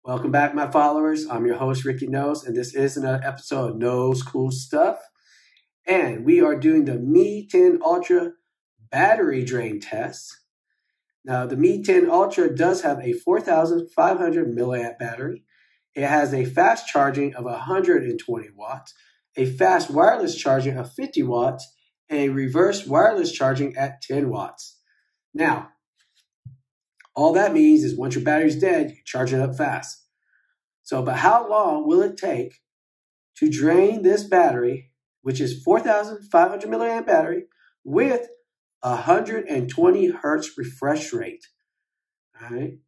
Welcome back, my followers. I'm your host, Ricky Knoles, and this is another episode of Knoles Cool Stuff. And we are doing the Mi 10 Ultra battery drain test. Now, the Mi 10 Ultra does have a 4,500 milliamp battery. It has a fast charging of 120 watts, a fast wireless charging of 50 watts, and a reverse wireless charging at 10 watts. Now, all that means is once your battery's dead, you can charge it up fast. So, but how long will it take to drain this battery, which is 4,500 milliamp battery, with 120 hertz refresh rate? All right.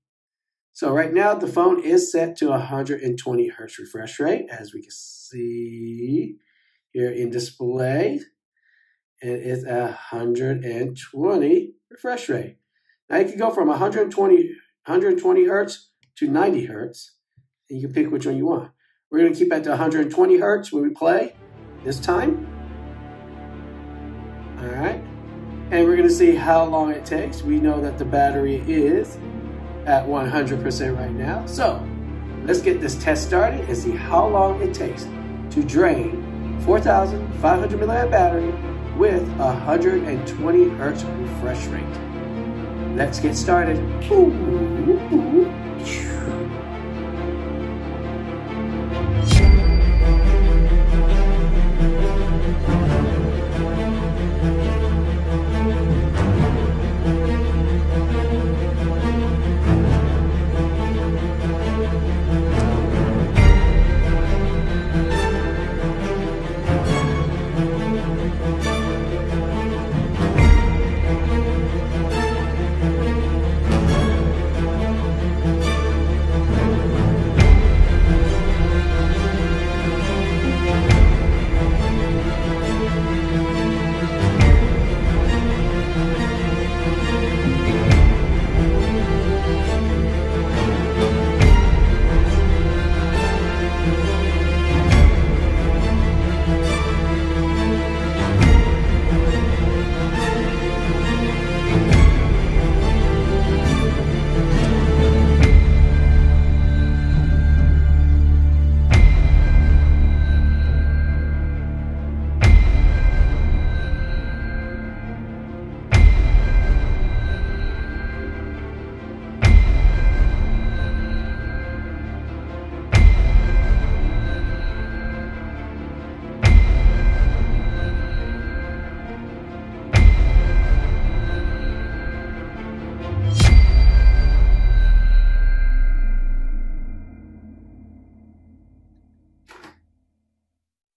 So right now the phone is set to 120 hertz refresh rate, as we can see here in display. It is 120 refresh rate. Now you can go from 120 hertz to 90 hertz, and you can pick which one you want. We're going to keep at the 120 hertz when we play this time. All right. And we're going to see how long it takes. We know that the battery is at 100% right now. So let's get this test started and see how long it takes to drain 4,500 milliamp battery with 120 hertz refresh rate. Let's get started.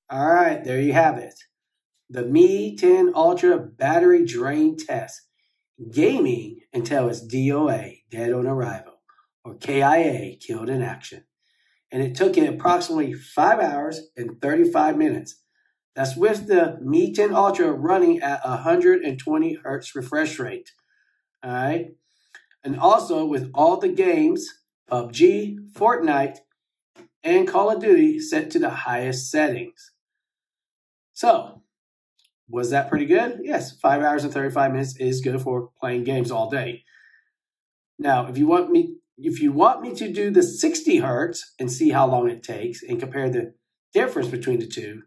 All right, there you have it. The Mi 10 Ultra battery drain test. Gaming until it's DOA, dead on arrival, or KIA, killed in action. And it took it approximately 5 hours and 35 minutes. That's with the Mi 10 Ultra running at 120 hertz refresh rate. All right. And also with all the games, PUBG, Fortnite, and Call of Duty set to the highest settings. So, was that pretty good? Yes, 5 hours and 35 minutes is good for playing games all day. Now, if you want me to do the 60 hertz and see how long it takes and compare the difference between the two,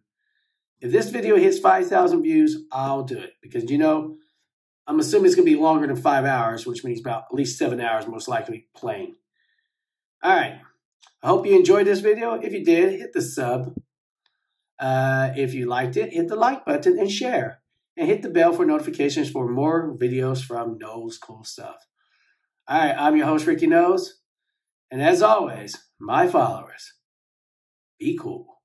if this video hits 5,000 views, I'll do it. Because, I'm assuming it's going to be longer than 5 hours, which means about at least 7 hours most likely playing. All right. I hope you enjoyed this video. If you did, hit the sub. If you liked it, hit the like button and share. And hit the bell for notifications for more videos from Knoles Cool Stuff. All right, I'm your host, Ricky Knoles. And as always, my followers, be cool.